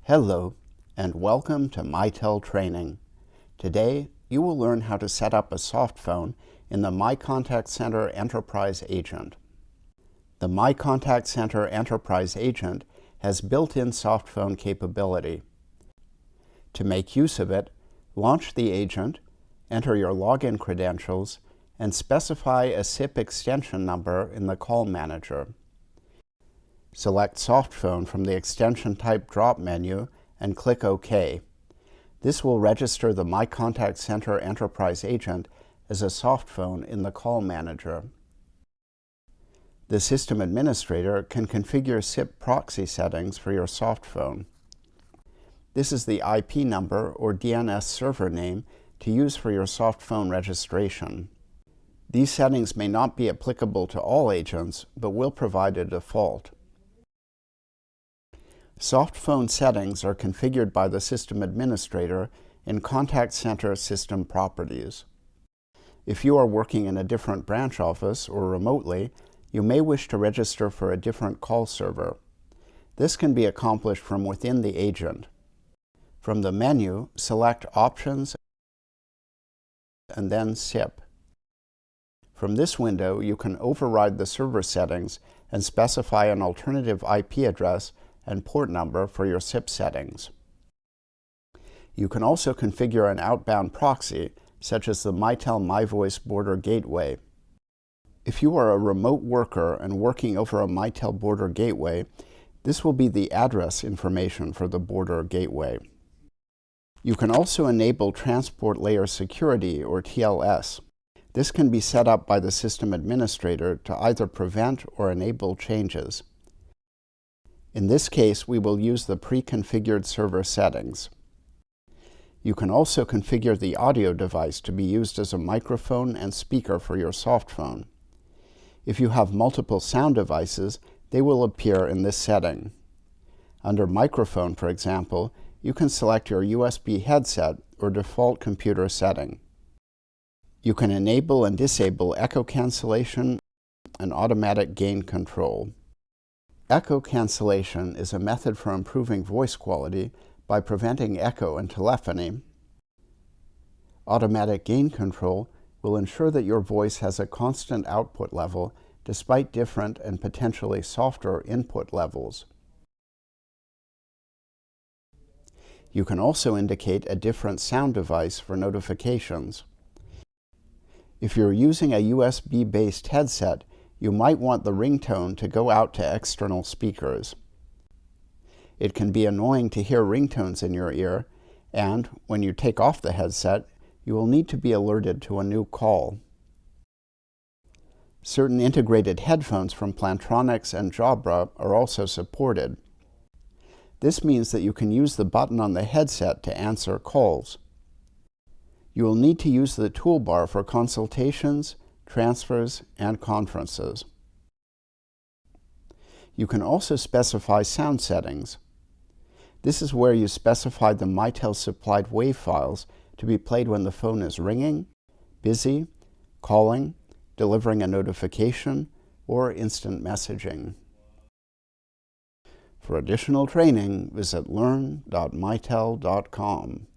Hello, and welcome to MiTel Training. Today, you will learn how to set up a softphone in the MiContact Center Enterprise Agent. The MiContact Center Enterprise Agent has built-in softphone capability. To make use of it, launch the agent, enter your login credentials, and specify a SIP extension number in the call manager. Select Softphone from the Extension Type drop menu and click OK. This will register the MiContact Center Enterprise Agent as a softphone in the call manager. The system administrator can configure SIP proxy settings for your softphone. This is the IP number or DNS server name to use for your softphone registration. These settings may not be applicable to all agents, but will provide a default. Softphone settings are configured by the system administrator in Contact Center System Properties. If you are working in a different branch office or remotely, you may wish to register for a different call server. This can be accomplished from within the agent. From the menu, select Options and then SIP. From this window, you can override the server settings and specify an alternative IP address and port number for your SIP settings. You can also configure an outbound proxy, such as the MiTel MyVoice Border Gateway. If you are a remote worker and working over a MiTel Border Gateway, this will be the address information for the Border Gateway. You can also enable Transport Layer Security, or TLS. This can be set up by the system administrator to either prevent or enable changes. In this case, we will use the pre-configured server settings. You can also configure the audio device to be used as a microphone and speaker for your softphone. If you have multiple sound devices, they will appear in this setting. Under microphone, for example, you can select your USB headset or default computer setting. You can enable and disable echo cancellation and automatic gain control. Echo cancellation is a method for improving voice quality by preventing echo in telephony. Automatic gain control will ensure that your voice has a constant output level despite different and potentially softer input levels. You can also indicate a different sound device for notifications. If you're using a USB-based headset, you might want the ringtone to go out to external speakers. It can be annoying to hear ringtones in your ear, and when you take off the headset, you will need to be alerted to a new call. Certain integrated headphones from Plantronics and Jabra are also supported. This means that you can use the button on the headset to answer calls. You will need to use the toolbar for consultations, transfers, and conferences. You can also specify sound settings. This is where you specify the MiTel supplied wave files to be played when the phone is ringing, busy, calling, delivering a notification, or instant messaging. For additional training, visit learn.mitel.com.